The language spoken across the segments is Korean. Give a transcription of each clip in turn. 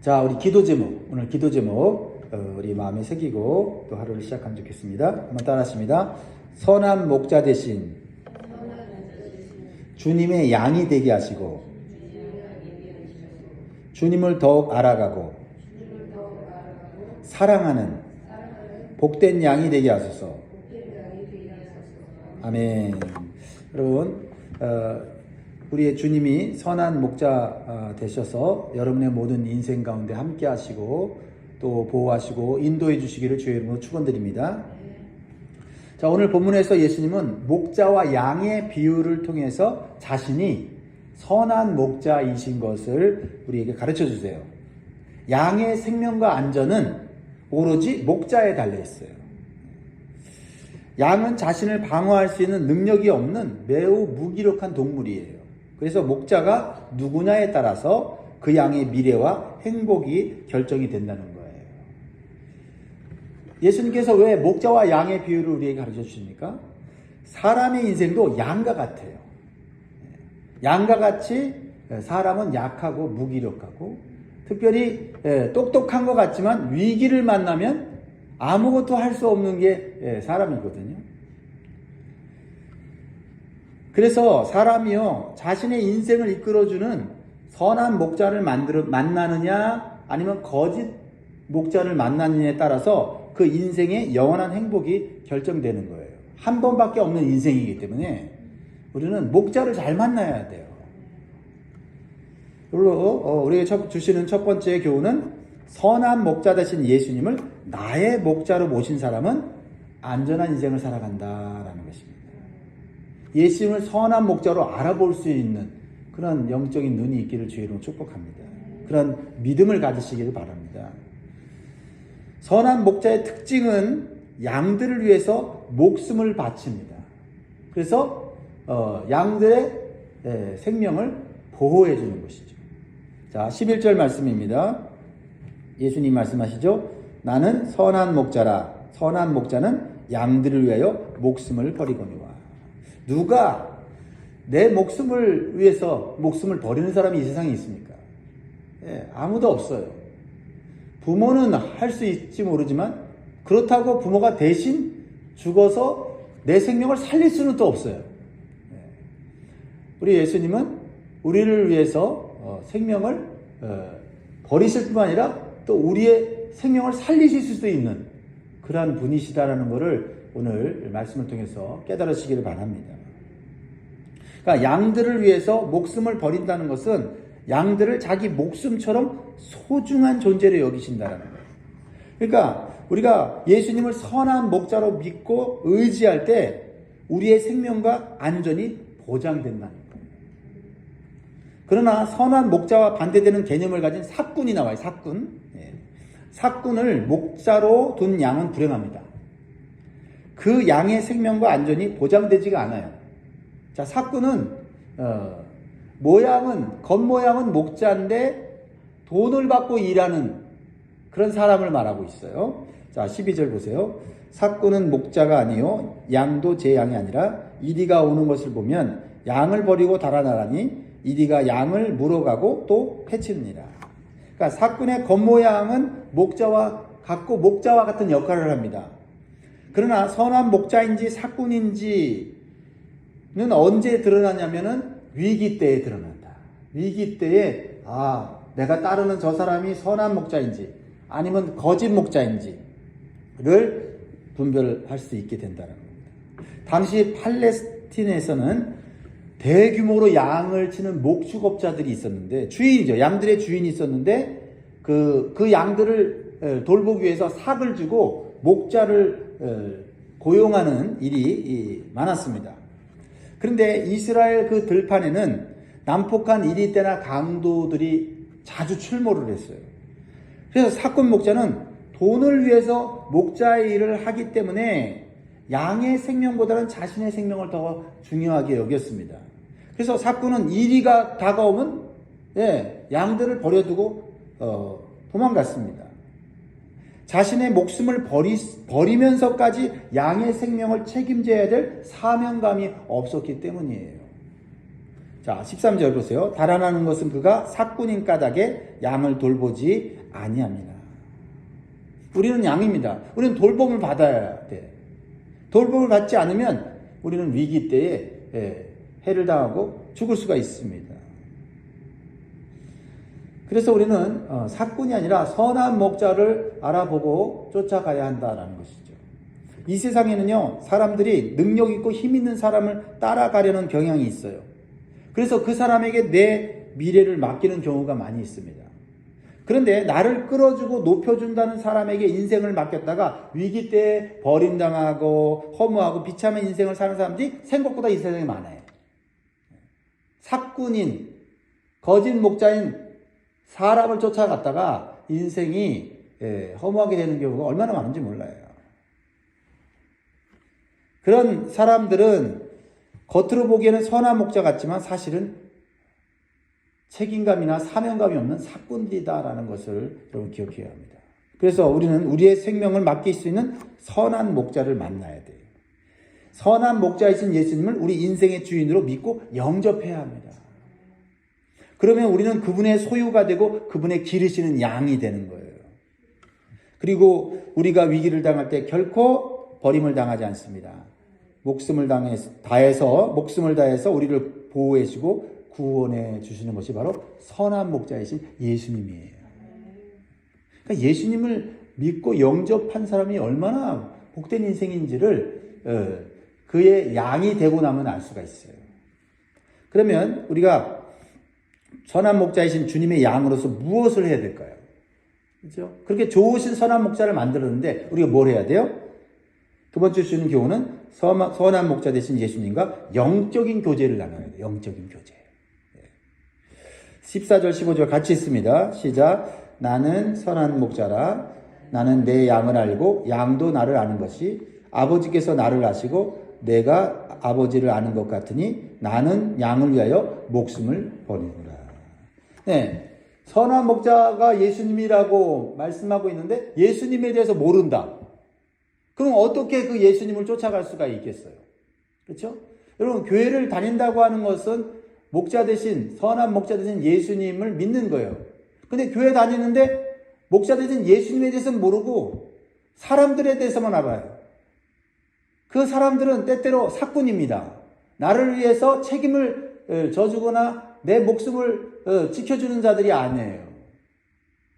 자, 우리 기도 제목, 오늘 기도 제목 우리 마음에 새기고 또 하루를 시작하면 좋겠습니다. 한번 따라하십니다. 선한 목자 대신 주님의 양이 되게 하시고 주님을 더욱 알아가고 사랑하는 복된 양이 되게 하소서. 아멘. 여러분, 우리의 주님이 선한 목자 되셔서 여러분의 모든 인생 가운데 함께 하시고 또 보호하시고 인도해 주시기를 주의 이름으로 축원드립니다. 자, 오늘 본문에서 예수님은 목자와 양의 비유를 통해서 자신이 선한 목자이신 것을 우리에게 가르쳐 주세요. 양의 생명과 안전은 오로지 목자에 달려 있어요. 양은 자신을 방어할 수 있는 능력이 없는 매우 무기력한 동물이에요. 그래서 목자가 누구냐에 따라서 그 양의 미래와 행복이 결정이 된다는 거예요. 예수님께서 왜 목자와 양의 비유를 우리에게 가르쳐 주십니까? 사람의 인생도 양과 같아요. 양과 같이 사람은 약하고 무기력하고 특별히 똑똑한 것 같지만 위기를 만나면 아무것도 할 수 없는 게 사람이거든요. 그래서 사람이요, 자신의 인생을 이끌어주는 선한 목자를 만나느냐 아니면 거짓 목자를 만나느냐에 따라서 그 인생의 영원한 행복이 결정되는 거예요. 한 번밖에 없는 인생이기 때문에 우리는 목자를 잘 만나야 돼요. 그리고 우리에게 주시는 첫 번째 교훈은 선한 목자 되신 예수님을 나의 목자로 모신 사람은 안전한 인생을 살아간다라는 것입니다. 예수님을 선한 목자로 알아볼 수 있는 그런 영적인 눈이 있기를 주의로 축복합니다. 그런 믿음을 가지시기를 바랍니다. 선한 목자의 특징은 양들을 위해서 목숨을 바칩니다. 그래서 양들의 생명을 보호해 주는 것이죠. 자, 11절 말씀입니다. 예수님 말씀하시죠. 나는 선한 목자라. 선한 목자는 양들을 위하여 목숨을 버리거니와. 누가 내 목숨을 위해서 목숨을 버리는 사람이 이 세상에 있습니까? 아무도 없어요. 부모는 할 수 있지 모르지만 그렇다고 부모가 대신 죽어서 내 생명을 살릴 수는 또 없어요. 우리 예수님은 우리를 위해서 생명을 버리실 뿐만 아니라 또 우리의 생명을 살리실 수도 있는 그러한 분이시다라는 것을 오늘 말씀을 통해서 깨달으시기를 바랍니다. 그러니까 양들을 위해서 목숨을 버린다는 것은 양들을 자기 목숨처럼 소중한 존재로 여기신다는 거예요. 그러니까 우리가 예수님을 선한 목자로 믿고 의지할 때 우리의 생명과 안전이 보장된다는 거예요. 그러나 선한 목자와 반대되는 개념을 가진 삭군이 나와요. 삭군. 삭군을 목자로 둔 양은 불행합니다. 그 양의 생명과 안전이 보장되지가 않아요. 자, 삭군은 겉모양은 목자인데 돈을 받고 일하는 그런 사람을 말하고 있어요. 자, 12절 보세요. 삭군은 목자가 아니요 양도 제 양이 아니라 이리가 오는 것을 보면 양을 버리고 달아나라니 이리가 양을 물어가고 또 해치느니라. 그러니까 삭군의 겉모양은 목자와 같은 역할을 합니다. 그러나 선한 목자인지 삭군인지는 언제 드러나냐면은 위기 때에 드러난다. 위기 때에 내가 따르는 저 사람이 선한 목자인지 아니면 거짓 목자인지를 분별할 수 있게 된다는 겁니다. 당시 팔레스틴에서는 대규모로 양을 치는 목축업자들이 있었는데 양들의 주인이 있었는데 그 양들을 돌보기 위해서 삭을 주고 목자를 고용하는 일이 많았습니다. 그런데 이스라엘 그 들판에는 난폭한 이리 때나 강도들이 자주 출몰을 했어요. 그래서 삭군 목자는 돈을 위해서 목자의 일을 하기 때문에 양의 생명보다는 자신의 생명을 더 중요하게 여겼습니다. 그래서 삭군은 이리가 다가오면 양들을 버려두고 도망갔습니다. 자신의 목숨을 버리면서까지 양의 생명을 책임져야 될 사명감이 없었기 때문이에요. 자, 13절 보세요. 달아나는 것은 그가 삭군인 까닭에 양을 돌보지 아니합니다. 우리는 양입니다. 우리는 돌봄을 받아야 돼. 돌봄을 받지 않으면 우리는 위기 때에 해를 당하고 죽을 수가 있습니다. 그래서 우리는 삭군이 아니라 선한 목자를 알아보고 쫓아가야 한다는 것이죠. 이 세상에는요, 사람들이 능력 있고 힘 있는 사람을 따라가려는 경향이 있어요. 그래서 그 사람에게 내 미래를 맡기는 경우가 많이 있습니다. 그런데 나를 끌어주고 높여준다는 사람에게 인생을 맡겼다가 위기 때 버림당하고 허무하고 비참한 인생을 사는 사람들이 생각보다 이 세상에 많아요. 삭군인, 거짓 목자인 사람을 쫓아갔다가 인생이 허무하게 되는 경우가 얼마나 많은지 몰라요. 그런 사람들은 겉으로 보기에는 선한 목자 같지만 사실은 책임감이나 사명감이 없는 삭군들이다라는 것을 여러분 기억해야 합니다. 그래서 우리는 우리의 생명을 맡길 수 있는 선한 목자를 만나야 돼요. 선한 목자이신 예수님을 우리 인생의 주인으로 믿고 영접해야 합니다. 그러면 우리는 그분의 소유가 되고 그분의 기르시는 양이 되는 거예요. 그리고 우리가 위기를 당할 때 결코 버림을 당하지 않습니다. 목숨을 다해서 우리를 보호해 주고 구원해 주시는 것이 바로 선한 목자이신 예수님이에요. 그러니까 예수님을 믿고 영접한 사람이 얼마나 복된 인생인지를 그의 양이 되고 나면 알 수가 있어요. 그러면 우리가 선한 목자이신 주님의 양으로서 무엇을 해야 될까요? 그렇죠? 그렇게 좋으신 선한 목자를 만들었는데 우리가 뭘 해야 돼요? 두 번째 주는 교훈은 선한 목자 되신 예수님과 영적인 교제를 나눠야 돼요. 영적인 교제. 14절 15절 같이 있습니다. 시작. 나는 선한 목자라. 나는 내 양을 알고 양도 나를 아는 것이 아버지께서 나를 아시고 내가 아버지를 아는 것 같으니 나는 양을 위하여 목숨을 버리노라. 네, 선한 목자가 예수님이라고 말씀하고 있는데 예수님에 대해서 모른다. 그럼 어떻게 그 예수님을 쫓아갈 수가 있겠어요? 그렇죠? 여러분, 교회를 다닌다고 하는 것은 목자 대신, 선한 목자 대신 예수님을 믿는 거예요. 근데 교회 다니는데 목자 대신 예수님에 대해서는 모르고 사람들에 대해서만 알아요. 그 사람들은 때때로 삭군입니다. 나를 위해서 책임을 져주거나 내 목숨을 지켜주는 자들이 아니에요.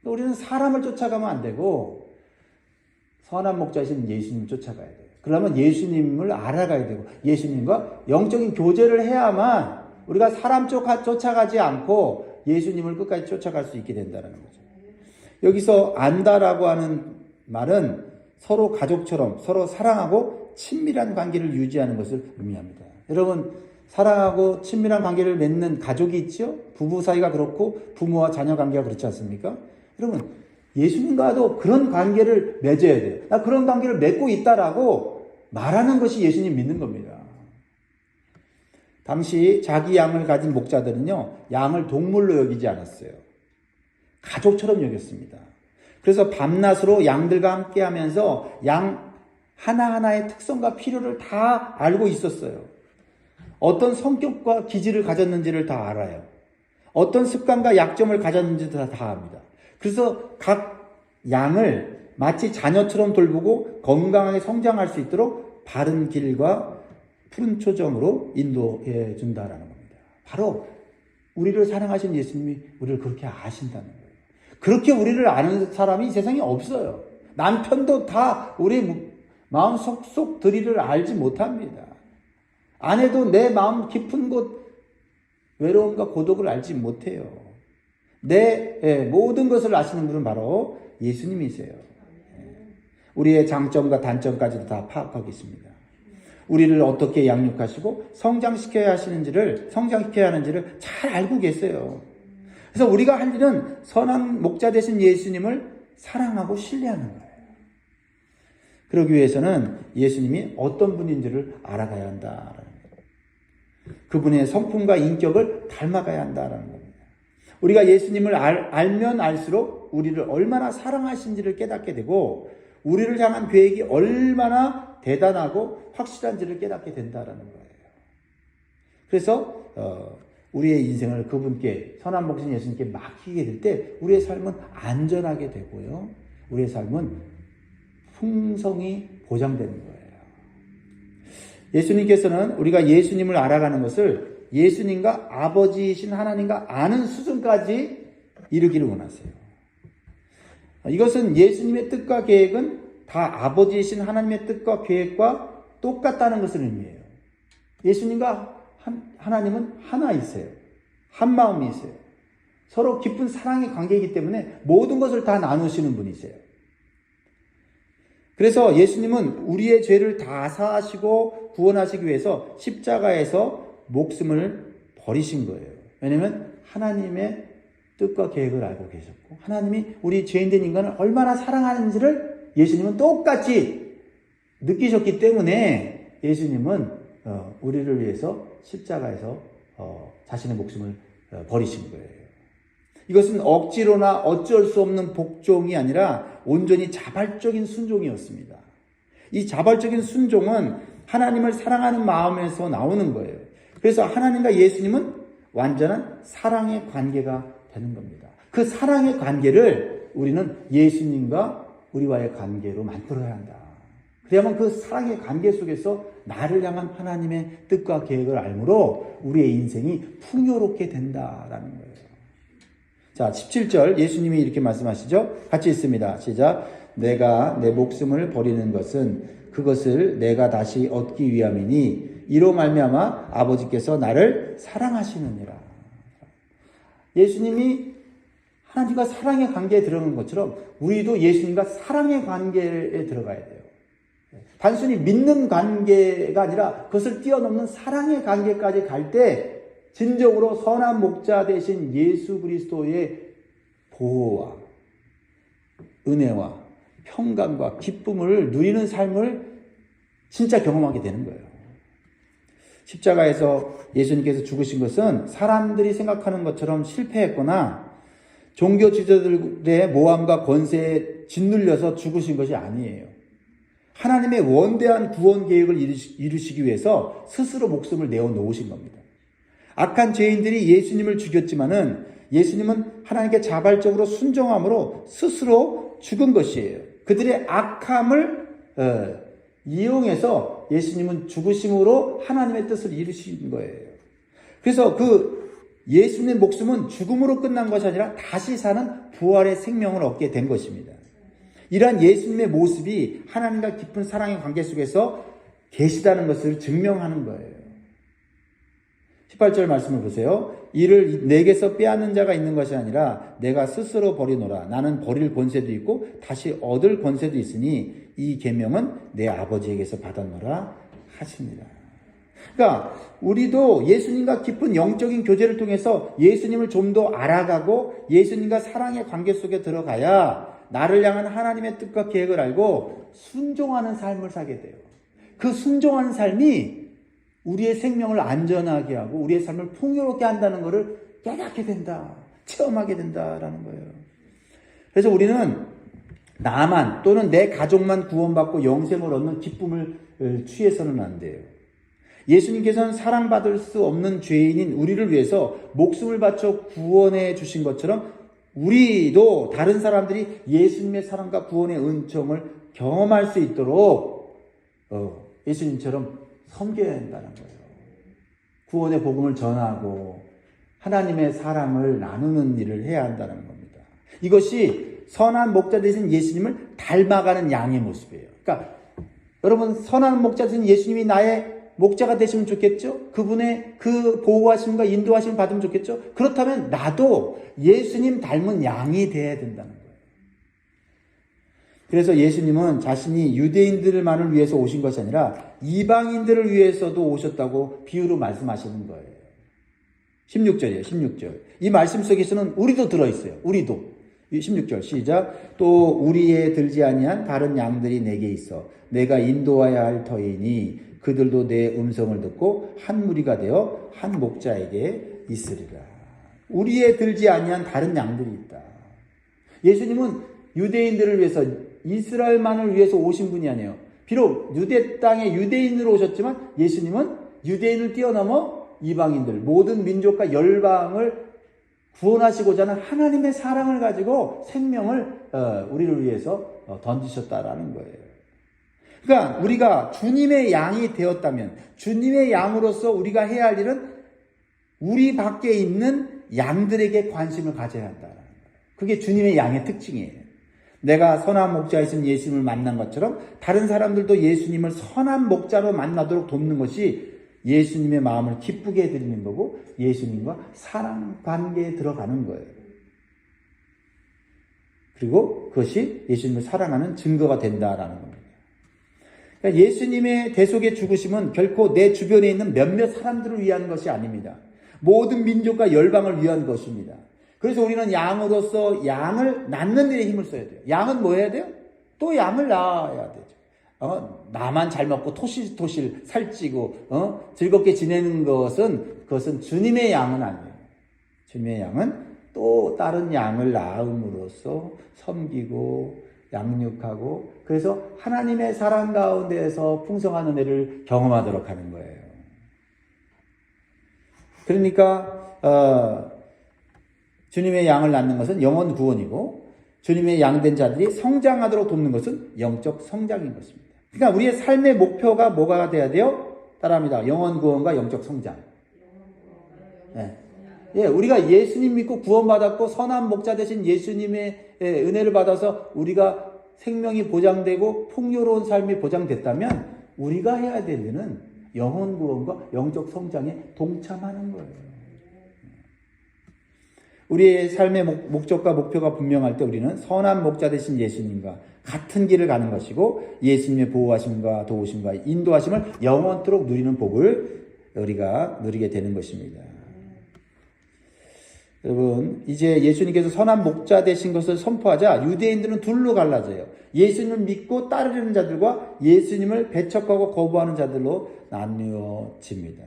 우리는 사람을 쫓아가면 안 되고 선한 목자이신 예수님을 쫓아가야 돼요. 그러면 예수님을 알아가야 되고 예수님과 영적인 교제를 해야만 우리가 사람 쫓아가지 않고 예수님을 끝까지 쫓아갈 수 있게 된다는 거죠. 여기서 안다라고 하는 말은 서로 가족처럼 서로 사랑하고 친밀한 관계를 유지하는 것을 의미합니다. 여러분, 사랑하고 친밀한 관계를 맺는 가족이 있죠? 부부 사이가 그렇고 부모와 자녀 관계가 그렇지 않습니까? 여러분, 예수님과도 그런 관계를 맺어야 돼요. 나 그런 관계를 맺고 있다라고 말하는 것이 예수님 믿는 겁니다. 당시 자기 양을 가진 목자들은요, 양을 동물로 여기지 않았어요. 가족처럼 여겼습니다. 그래서 밤낮으로 양들과 함께 하면서 양 하나하나의 특성과 필요를 다 알고 있었어요. 어떤 성격과 기질을 가졌는지를 다 알아요. 어떤 습관과 약점을 가졌는지도 다 압니다. 그래서 각 양을 마치 자녀처럼 돌보고 건강하게 성장할 수 있도록 바른 길과 푸른 초점으로 인도해 준다라는 겁니다. 바로 우리를 사랑하신 예수님이 우리를 그렇게 아신다는 거예요. 그렇게 우리를 아는 사람이 이 세상에 없어요. 남편도 다 우리 마음 속속 들이를 알지 못합니다. 아내도 내 마음 깊은 곳 외로움과 고독을 알지 못해요. 내 모든 것을 아시는 분은 바로 예수님이세요. 우리의 장점과 단점까지도 다 파악하고 있습니다. 우리를 어떻게 양육하시고 성장시켜야 하는지를 잘 알고 계세요. 그래서 우리가 할 일은 선한 목자 되신 예수님을 사랑하고 신뢰하는 거예요. 그러기 위해서는 예수님이 어떤 분인지를 알아가야 한다라는 거예요. 그분의 성품과 인격을 닮아가야 한다라는 겁니다. 우리가 예수님을 알면 알수록 우리를 얼마나 사랑하신지를 깨닫게 되고 우리를 향한 계획이 얼마나 대단하고 확실한지를 깨닫게 된다라는 거예요. 그래서 우리의 인생을 그분께, 선한 목자신 예수님께 맡기게 될 때 우리의 삶은 안전하게 되고요. 우리의 삶은 풍성이 보장되는 거예요. 예수님께서는 우리가 예수님을 알아가는 것을 예수님과 아버지이신 하나님과 아는 수준까지 이르기를 원하세요. 이것은 예수님의 뜻과 계획은 다 아버지이신 하나님의 뜻과 계획과 똑같다는 것을 의미해요. 예수님과 하나님은 하나이세요. 한 마음이세요. 서로 깊은 사랑의 관계이기 때문에 모든 것을 다 나누시는 분이세요. 그래서 예수님은 우리의 죄를 다 사하시고 구원하시기 위해서 십자가에서 목숨을 버리신 거예요. 왜냐하면 하나님의 뜻과 계획을 알고 계셨고 하나님이 우리 죄인된 인간을 얼마나 사랑하는지를 예수님은 똑같이 느끼셨기 때문에 예수님은 우리를 위해서 십자가에서 자신의 목숨을 버리신 거예요. 이것은 억지로나 어쩔 수 없는 복종이 아니라 온전히 자발적인 순종이었습니다. 이 자발적인 순종은 하나님을 사랑하는 마음에서 나오는 거예요. 그래서 하나님과 예수님은 완전한 사랑의 관계가 되는 겁니다. 그 사랑의 관계를 우리는 예수님과 우리와의 관계로 만들어야 한다. 그래야만 그 사랑의 관계 속에서 나를 향한 하나님의 뜻과 계획을 알므로 우리의 인생이 풍요롭게 된다라는 거예요. 자, 17절 예수님이 이렇게 말씀하시죠. 같이 읽습니다. 시작. 내가 내 목숨을 버리는 것은 그것을 내가 다시 얻기 위함이니 이로 말미암아 아버지께서 나를 사랑하시느니라. 예수님이 하나님과 사랑의 관계에 들어가는 것처럼 우리도 예수님과 사랑의 관계에 들어가야 돼요. 단순히 믿는 관계가 아니라 그것을 뛰어넘는 사랑의 관계까지 갈 때 진정으로 선한 목자 되신 예수 그리스도의 보호와 은혜와 평강과 기쁨을 누리는 삶을 진짜 경험하게 되는 거예요. 십자가에서 예수님께서 죽으신 것은 사람들이 생각하는 것처럼 실패했거나 종교 지도자들의 모함과 권세에 짓눌려서 죽으신 것이 아니에요. 하나님의 원대한 구원 계획을 이루시기 위해서 스스로 목숨을 내어놓으신 겁니다. 악한 죄인들이 예수님을 죽였지만은 예수님은 하나님께 자발적으로 순종함으로 스스로 죽은 것이에요. 그들의 악함을 이용해서 예수님은 죽으심으로 하나님의 뜻을 이루신 거예요. 그래서 그 예수님의 목숨은 죽음으로 끝난 것이 아니라 다시 사는 부활의 생명을 얻게 된 것입니다. 이러한 예수님의 모습이 하나님과 깊은 사랑의 관계 속에서 계시다는 것을 증명하는 거예요. 18절 말씀을 보세요. 이를 내게서 빼앗는 자가 있는 것이 아니라 내가 스스로 버리노라. 나는 버릴 권세도 있고 다시 얻을 권세도 있으니 이 계명은 내 아버지에게서 받았노라 하십니다. 그러니까 우리도 예수님과 깊은 영적인 교제를 통해서 예수님을 좀 더 알아가고 예수님과 사랑의 관계 속에 들어가야 나를 향한 하나님의 뜻과 계획을 알고 순종하는 삶을 살게 돼요. 그 순종하는 삶이 우리의 생명을 안전하게 하고 우리의 삶을 풍요롭게 한다는 것을 깨닫게 된다. 체험하게 된다라는 거예요. 그래서 우리는 나만 또는 내 가족만 구원받고 영생을 얻는 기쁨을 취해서는 안 돼요. 예수님께서는 사랑받을 수 없는 죄인인 우리를 위해서 목숨을 바쳐 구원해 주신 것처럼 우리도 다른 사람들이 예수님의 사랑과 구원의 은총을 경험할 수 있도록 예수님처럼 섬겨야 한다는 거예요. 구원의 복음을 전하고 하나님의 사랑을 나누는 일을 해야 한다는 겁니다. 이것이 선한 목자 되신 예수님을 닮아가는 양의 모습이에요. 그러니까 여러분 선한 목자 되신 예수님이 나의 목자가 되시면 좋겠죠? 그분의 그 보호하심과 인도하심을 받으면 좋겠죠? 그렇다면 나도 예수님 닮은 양이 되어야 된다는 거예요. 그래서 예수님은 자신이 유대인들만을 위해서 오신 것이 아니라 이방인들을 위해서도 오셨다고 비유로 말씀하시는 거예요. 16절이에요. 16절. 이 말씀 속에서는 우리도 들어있어요. 우리도. 16절 시작. 또 우리의 들지 아니한 다른 양들이 내게 있어 내가 인도하여야 할 터이니 그들도 내 음성을 듣고 한 무리가 되어 한 목자에게 있으리라. 우리의 들지 아니한 다른 양들이 있다. 예수님은 유대인들을 위해서 이스라엘만을 위해서 오신 분이 아니에요. 비록 유대 땅에 유대인으로 오셨지만 예수님은 유대인을 뛰어넘어 이방인들, 모든 민족과 열방을 구원하시고자 하는 하나님의 사랑을 가지고 생명을 우리를 위해서 던지셨다라는 거예요. 그러니까 우리가 주님의 양이 되었다면, 주님의 양으로서 우리가 해야 할 일은 우리 밖에 있는 양들에게 관심을 가져야 한다는 거예요. 그게 주님의 양의 특징이에요. 내가 선한 목자이신 예수님을 만난 것처럼 다른 사람들도 예수님을 선한 목자로 만나도록 돕는 것이 예수님의 마음을 기쁘게 해드리는 거고, 예수님과 사랑 관계에 들어가는 거예요. 그리고 그것이 예수님을 사랑하는 증거가 된다라는 겁니다. 그러니까 예수님의 대속의 죽으심은 결코 내 주변에 있는 몇몇 사람들을 위한 것이 아닙니다. 모든 민족과 열방을 위한 것입니다. 그래서 우리는 양으로서 양을 낳는 일에 힘을 써야 돼요. 양은 뭐 해야 돼요? 또 양을 낳아야 되죠. 나만 잘 먹고 토실토실 살찌고 즐겁게 지내는 그것은 주님의 양은 아니에요. 주님의 양은 또 다른 양을 낳음으로써 섬기고 양육하고, 그래서 하나님의 사랑 가운데에서 풍성한 은혜를 경험하도록 하는 거예요. 그러니까 주님의 양을 낳는 것은 영혼 구원이고, 주님의 양된 자들이 성장하도록 돕는 것은 영적 성장인 것입니다. 그러니까 우리의 삶의 목표가 뭐가 돼야 돼요? 따라합니다. 영혼 구원과 영적 성장. 예, 우리가 예수님 믿고 구원받았고 선한 목자 되신 예수님의 은혜를 받아서 우리가 생명이 보장되고 풍요로운 삶이 보장됐다면, 우리가 해야 될 일은 영혼 구원과 영적 성장에 동참하는 거예요. 우리의 삶의 목적과 목표가 분명할 때 우리는 선한 목자 되신 예수님과 같은 길을 가는 것이고, 예수님의 보호하심과 도우심과 인도하심을 영원토록 누리는 복을 우리가 누리게 되는 것입니다. 여러분, 이제 예수님께서 선한 목자 되신 것을 선포하자 유대인들은 둘로 갈라져요. 예수님을 믿고 따르려는 자들과 예수님을 배척하고 거부하는 자들로 나뉘어집니다.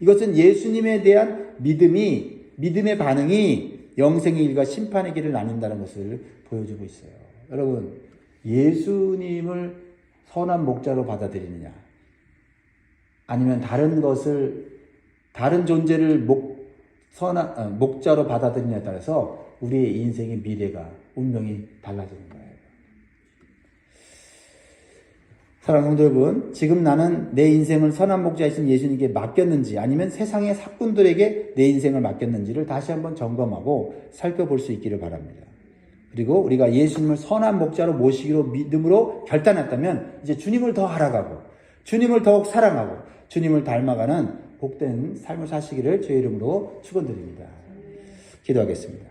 이것은 예수님에 대한 믿음의 반응이 영생의 길과 심판의 길을 나뉜다는 것을 보여주고 있어요. 여러분, 예수님을 선한 목자로 받아들이느냐, 아니면 다른 존재를 목자로 받아들이냐에 따라서 우리의 인생의 미래가, 운명이 달라지는 거예요. 사랑하는 성도 여러분, 지금 나는 내 인생을 선한 목자이신 예수님께 맡겼는지, 아니면 세상의 사꾼들에게 내 인생을 맡겼는지를 다시 한번 점검하고 살펴볼 수 있기를 바랍니다. 그리고 우리가 예수님을 선한 목자로 모시기로 믿음으로 결단했다면, 이제 주님을 더 알아가고 주님을 더욱 사랑하고 주님을 닮아가는 복된 삶을 사시기를 주의 이름으로 축원드립니다. 기도하겠습니다.